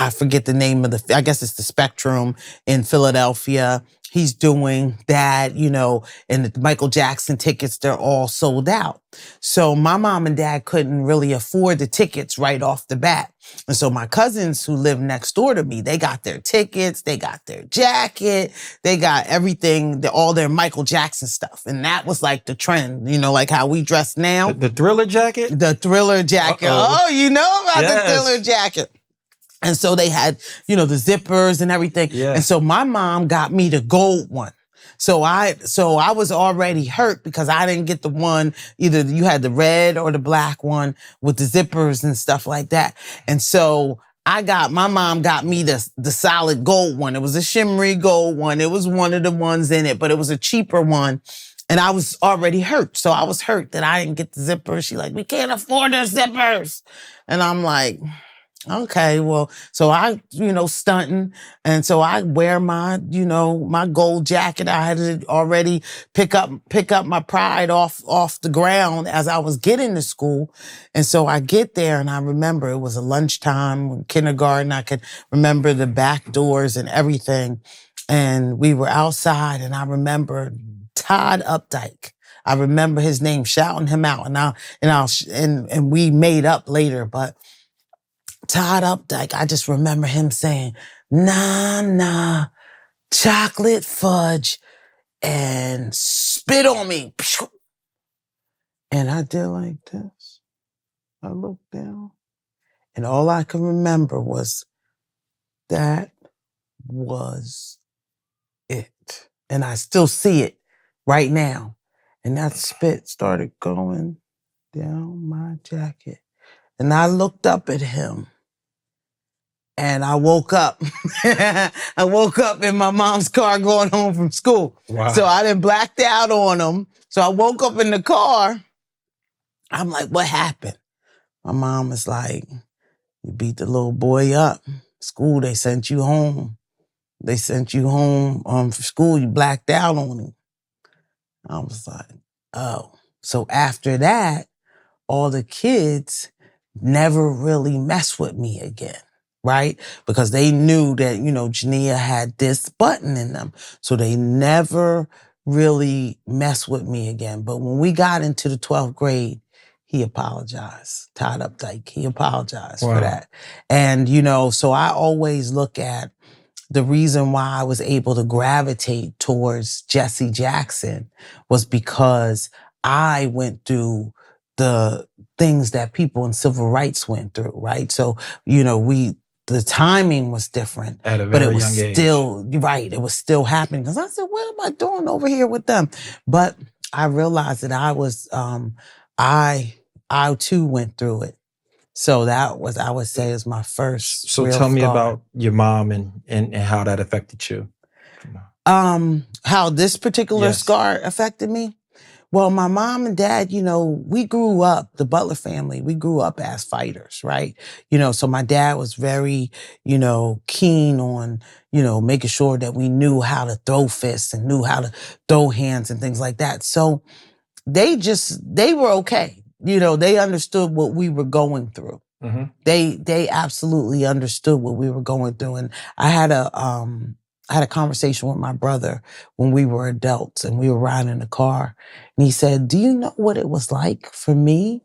I forget the name of I guess it's the Spectrum in Philadelphia. He's doing that, and the Michael Jackson tickets, they're all sold out. So my mom and dad couldn't really afford the tickets right off the bat. And so my cousins who live next door to me, they got their tickets, they got their jacket, they got everything, all their Michael Jackson stuff. And that was like the trend, like how we dress now. The Thriller jacket? The Thriller jacket. Uh-oh. Oh, you know about the Thriller jacket. And so they had, the zippers and everything. Yeah. And so my mom got me the gold one. So I was already hurt because I didn't get the one, either you had the red or the black one with the zippers and stuff like that. And so my mom got me the solid gold one. It was a shimmery gold one. It was one of the ones in it, but it was a cheaper one. And I was already hurt. So I was hurt that I didn't get the zippers. She like, we can't afford the zippers. And I'm like, okay, well, so I, stunting. And so I wear my, my gold jacket. I had to already pick up my pride off the ground as I was getting to school. And so I get there and I remember it was a lunchtime, kindergarten. I could remember the back doors and everything. And we were outside and I remember Todd Updike. I remember his name, shouting him out. And we made up later, but Todd Updike, I just remember him saying, nah, chocolate fudge and spit on me. And I did like this. I looked down and all I can remember was that was it. And I still see it right now. And that spit started going down my jacket. And I looked up at him and I woke up. I woke up in my mom's car going home from school. Wow. So I done blacked out on him. So I woke up in the car. I'm like, what happened? My mom was like, you beat the little boy up. School, they sent you home. They sent you home for school. You blacked out on him. I was like, oh. So after that, all the kids never really messed with me again, right? Because they knew that, Jania had this button in them. So they never really messed with me again. But when we got into the 12th grade, he apologized. Todd Updike, he apologized for that. And, so I always look at the reason why I was able to gravitate towards Jesse Jackson was because I went through the things that people in civil rights went through, right? So, the timing was different. At a very but it was young age. still, right, it was still happening. Because I said, what am I doing over here with them? But I realized that I was, I too went through it. So that was, I would say, is my first So real tell me scar. about your mom and how that affected you. How this particular Yes. scar affected me? Well, my mom and dad, we grew up, the Butler family, we grew up as fighters, right? So my dad was very, keen on, making sure that we knew how to throw fists and knew how to throw hands and things like that. So they were okay. They understood what we were going through. Mm-hmm. They absolutely understood what we were going through. And I had a conversation with my brother when we were adults and we were riding in the car. And he said, do you know what it was like for me?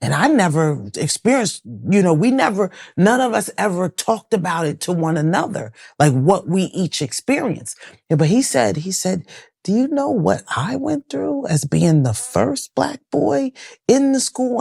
And I never experienced, none of us ever talked about it to one another, like what we each experienced. Yeah, but he said, do you know what I went through as being the first Black boy in the school?